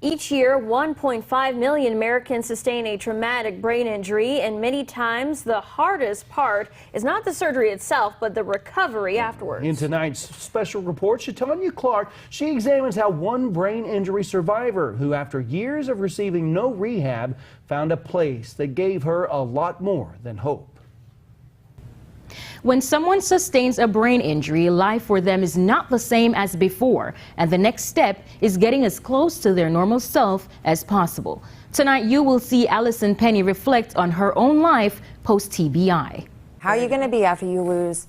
Each year, 1.5 million Americans sustain a traumatic brain injury, and many times the hardest part is not the surgery itself, but the recovery afterwards. In tonight's special report, Shatanya Clark, she examines how one brain injury survivor who, after years of receiving no rehab, found a place that gave her a lot more than hope. When someone sustains a brain injury, life for them is not the same as before, and the next step is getting as close to their normal self as possible. Tonight, you will see Allison Penny reflect on her own life post-TBI. How are you going to be after you lose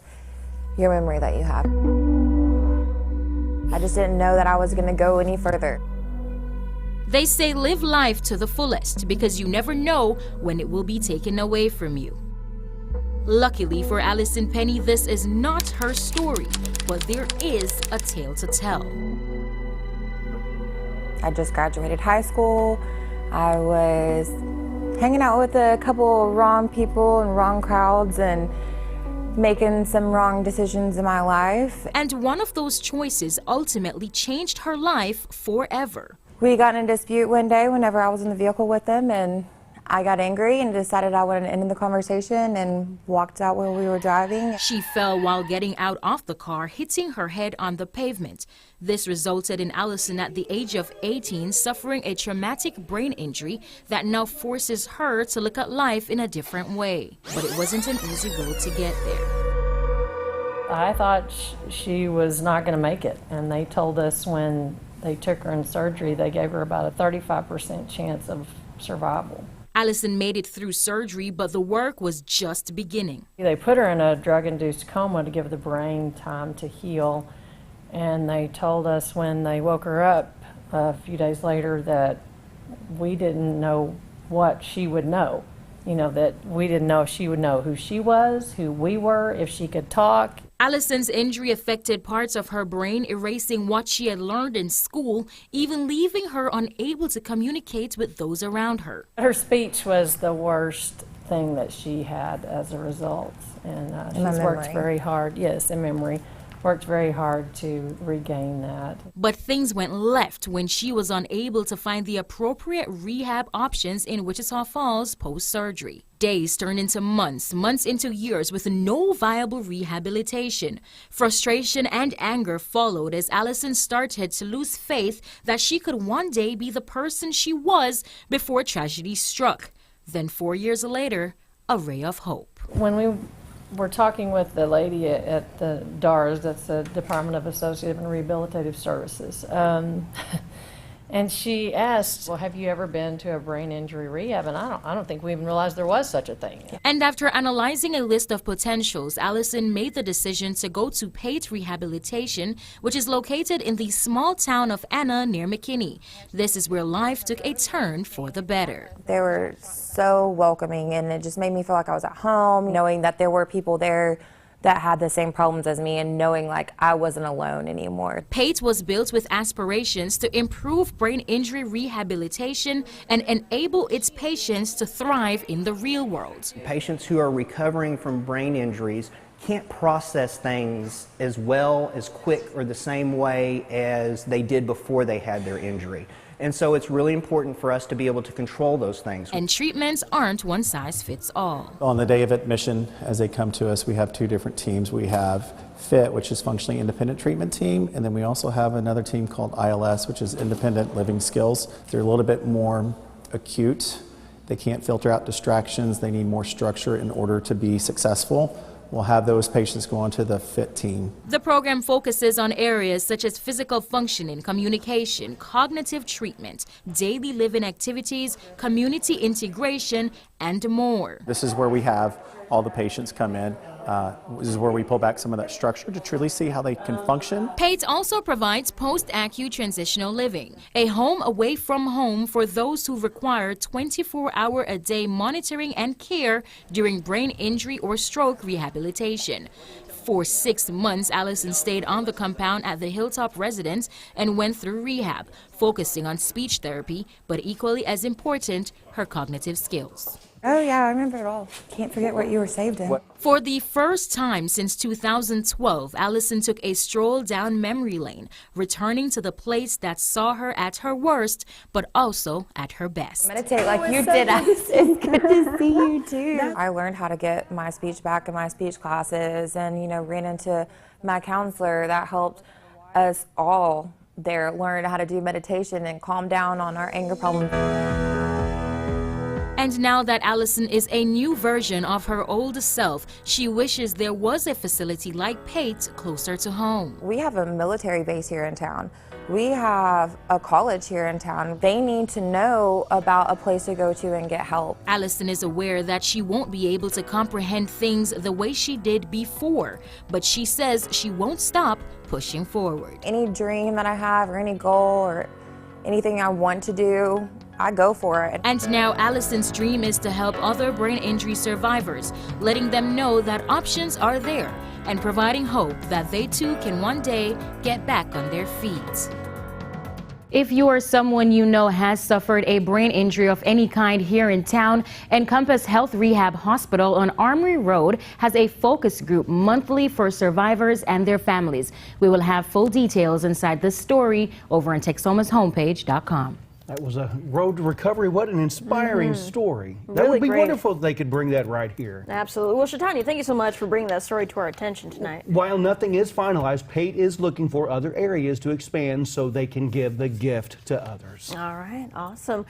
your memory that you have? I just didn't know that I was going to go any further. They say live life to the fullest because you never know when it will be taken away from you. Luckily for Allison Penny, this is not her story, but there is a tale to tell. I just graduated high school. I was hanging out with a couple wrong people and wrong crowds and making some wrong decisions in my life. And one of those choices ultimately changed her life forever. We got in a dispute one day whenever I was in the vehicle with them, and I got angry and decided I wanted to end the conversation and walked out while we were driving. She fell while getting out of the car, hitting her head on the pavement. This resulted in Allison at the age of 18 suffering a traumatic brain injury that now forces her to look at life in a different way. But it wasn't an easy road to get there. I thought she was not going to make it, and they told us when they took her in surgery, they gave her about a 35% chance of survival. Allison made it through surgery, but the work was just beginning. They put her in a drug-induced coma to give the brain time to heal, and they told us when they woke her up a few days later that we didn't know what she would know. You know, that we didn't know if she would know who she was, who we were, if she could talk. Allison's injury affected parts of her brain, erasing what she had learned in school, even leaving her unable to communicate with those around her. Her speech was the worst thing that she had as a result, and she's worked very hard, yes, in memory, worked very hard to regain that. But things went left when she was unable to find the appropriate rehab options in Wichita Falls post-surgery. Days turned into months, months into years with no viable rehabilitation. Frustration and anger followed as Allison started to lose faith that she could one day be the person she was before tragedy struck. Then 4 years later, a ray of hope. When we were talking with the lady at the DARS, that's the Department of Associative and Rehabilitative Services, and she asked, well, have you ever been to a brain injury rehab? And I don't think we even realized there was such a thing. And after analyzing a list of potentials, Allison made the decision to go to Pate Rehabilitation, which is located in the small town of Anna near McKinney. This is where life took a turn for the better. They were so welcoming, and it just made me feel like I was at home, knowing that there were people there that had the same problems as me, and knowing like I wasn't alone anymore. Pate was built with aspirations to improve brain injury rehabilitation and enable its patients to thrive in the real world. Patients who are recovering from brain injuries can't process things as well, as quick, or the same way as they did before they had their injury. And so it's really important for us to be able to control those things. And treatments aren't one size fits all. On the day of admission, as they come to us, we have two different teams. We have FIT, which is Functionally Independent Treatment Team, and then we also have another team called ILS, which is Independent Living Skills. They're a little bit more acute. They can't filter out distractions. They need more structure in order to be successful. We'll have those patients go on to the FIT team. The program focuses on areas such as physical functioning, communication, cognitive treatment, daily living activities, community integration, and more. This is where we have all the patients come in. This is where we pull back some of that structure to truly see how they can function. Pate also provides post-acute transitional living, a home away from home for those who require 24-hour-a-day monitoring and care during brain injury or stroke rehabilitation. For 6 months, Allison stayed on the compound at the Hilltop residence and went through rehab, focusing on speech therapy, but equally as important, her cognitive skills. Oh yeah, I remember it all. Can't forget what you were saved in. For the first time since 2012, Allison took a stroll down memory lane, returning to the place that saw her at her worst, but also at her best. Meditate like you did. It's good to see you too. I learned how to get my speech back in my speech classes, and ran into my counselor. That helped us all there learn how to do meditation and calm down on our anger problems. And now that Allison is a new version of her old self, she wishes there was a facility like Pate closer to home. We have a military base here in town. We have a college here in town. They need to know about a place to go to and get help. Allison is aware that she won't be able to comprehend things the way she did before, but she says she won't stop pushing forward. Any dream that I have or any goal or anything I want to do, I go for it. And now Allison's dream is to help other brain injury survivors, letting them know that options are there and providing hope that they too can one day get back on their feet. If you or someone you know has suffered a brain injury of any kind here in town, Encompass Health Rehab Hospital on Armory Road has a focus group monthly for survivors and their families. We will have full details inside this story over on Texomashomepage.com. That was a road to recovery. What an inspiring story. That Really would be great. wonderful if they could bring that right here. Absolutely. Well, Shatanya, thank you so much for bringing that story to our attention tonight. While nothing is finalized, Pate is looking for other areas to expand so they can give the gift to others. All right, awesome.